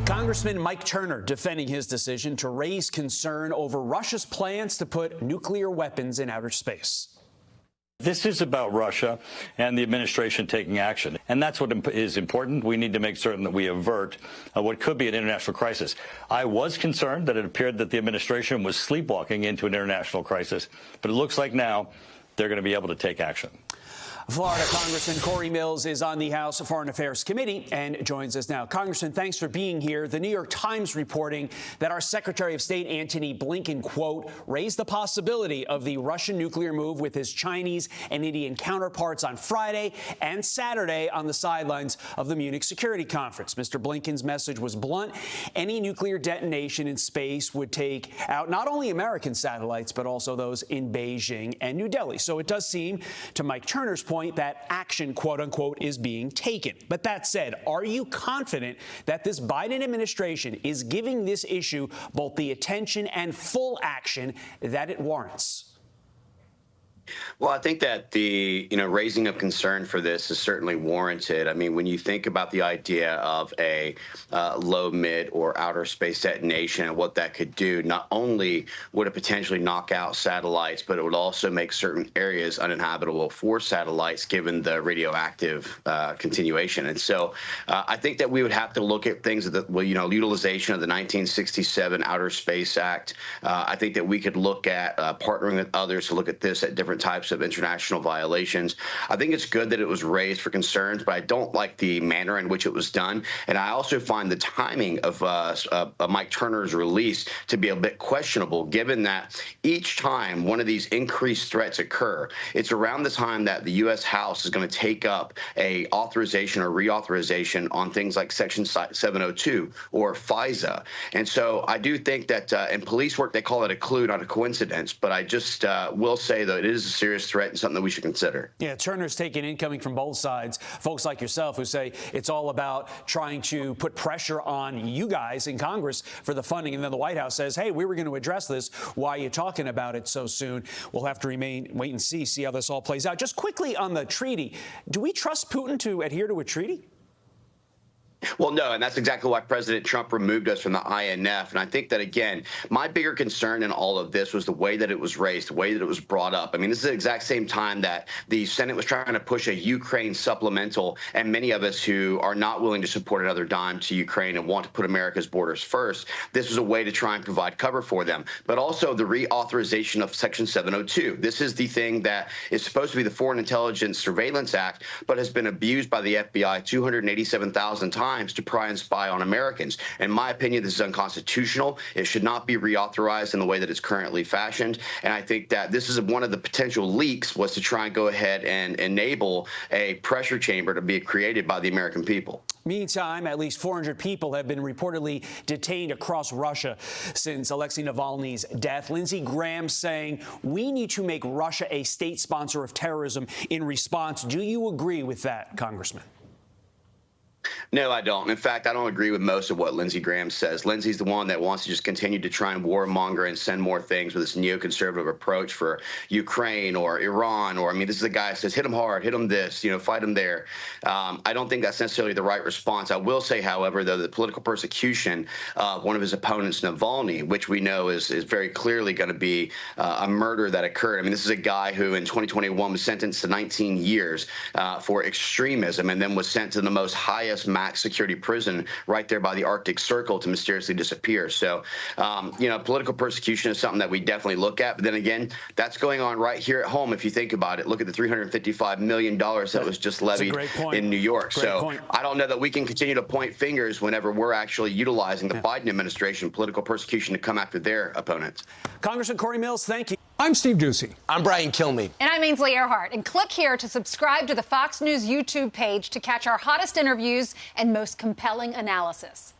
Congressman Mike Turner defending his decision to raise concern over Russia's plans to put nuclear weapons in outer space. This is about Russia and the administration taking action. And that's what is important. We need to make certain that we avert what could be an international crisis. I was concerned that it appeared that the administration was sleepwalking into an international crisis, but it looks like now they're going to be able to take action. Florida Congressman Cory Mills is on the House Foreign Affairs Committee and joins us now. Congressman, thanks for being here. The New York Times reporting that our Secretary of State Antony Blinken, quote, raised the possibility of the Russian nuclear move with his Chinese and Indian counterparts on Friday and Saturday on the sidelines of the Munich Security Conference. Mr. Blinken's message was blunt. Any nuclear detonation in space would take out not only American satellites, but also those in Beijing and New Delhi. So it does seem, to Mike Turner's point, that action, quote unquote, is being taken. But that said, are you confident that this Biden administration is giving this issue both the attention and full action that it warrants? Well, I think that the raising of concern for this is certainly warranted. I mean, when you think about the idea of a low, mid, or outer space detonation and what that could do, not only would it potentially knock out satellites, but it would also make certain areas uninhabitable for satellites, given the radioactive continuation. And so I think that we would have to look at things that, utilization of the 1967 Outer Space Act. I think that we could look at partnering with others to look at this at different types of international violations. I think it's good that it was raised for concerns, but I don't like the manner in which it was done. And I also find the timing of Mike Turner's release to be a bit questionable, given that each time one of these increased threats occur, it's around the time that the U.S. House is going to take up a authorization or reauthorization on things like Section 702 or FISA. And so I do think that in police work, they call it a clue, not a coincidence. But I just will say that it is a serious threat and something that we should consider. Yeah, Turner's taking incoming from both sides, folks like yourself who say it's all about trying to put pressure on you guys in Congress for the funding. And then the White House says, hey, we were going to address this. Why are you talking about it so soon? We'll have to wait and see how this all plays out. Just quickly on the treaty, do we trust Putin to adhere to a treaty? Well, no, and that's exactly why President Trump removed us from the INF. And I think that, again, my bigger concern in all of this was the way that it was raised, the way that it was brought up. I mean, this is the exact same time that the Senate was trying to push a Ukraine supplemental, and many of us who are not willing to support another dime to Ukraine and want to put America's borders first, this was a way to try and provide cover for them. But also the reauthorization of Section 702. This is the thing that is supposed to be the Foreign Intelligence Surveillance Act, but has been abused by the FBI 287,000 times to pry and spy on Americans. In my opinion, this is unconstitutional. It should not be reauthorized in the way that it's currently fashioned. And I think that this is one of the potential leaks, was to try and go ahead and enable a pressure chamber to be created by the American people. Meantime, at least 400 people have been reportedly detained across Russia since Alexei Navalny's death. Lindsey Graham saying we need to make Russia a state sponsor of terrorism in response. Do you agree with that, Congressman? No, I don't. In fact, I don't agree with most of what Lindsey Graham says. Lindsey's the one that wants to just continue to try and warmonger and send more things with this neoconservative approach for Ukraine or Iran. Or, I mean, this is a guy that says, hit them hard, hit them this, fight them there. I don't think that's necessarily the right response. I will say, however, though, the political persecution of one of his opponents, Navalny, which we know is very clearly going to be a murder that occurred. I mean, this is a guy who in 2021 was sentenced to 19 years for extremism, and then was sent to the most highest max security prison right there by the Arctic Circle to mysteriously disappear. So, political persecution is something that we definitely look at. But then again, that's going on right here at home. If you think about it, look at the $355 million that was just levied in New York. I don't know that we can continue to point fingers whenever we're actually utilizing the Biden administration political persecution to come after their opponents. Congressman Cory Mills, thank you. I'm Steve Ducey. I'm Brian Kilmeade. And I'm Ainsley Earhart. And click here to subscribe to the Fox News YouTube page to catch our hottest interviews and most compelling analysis.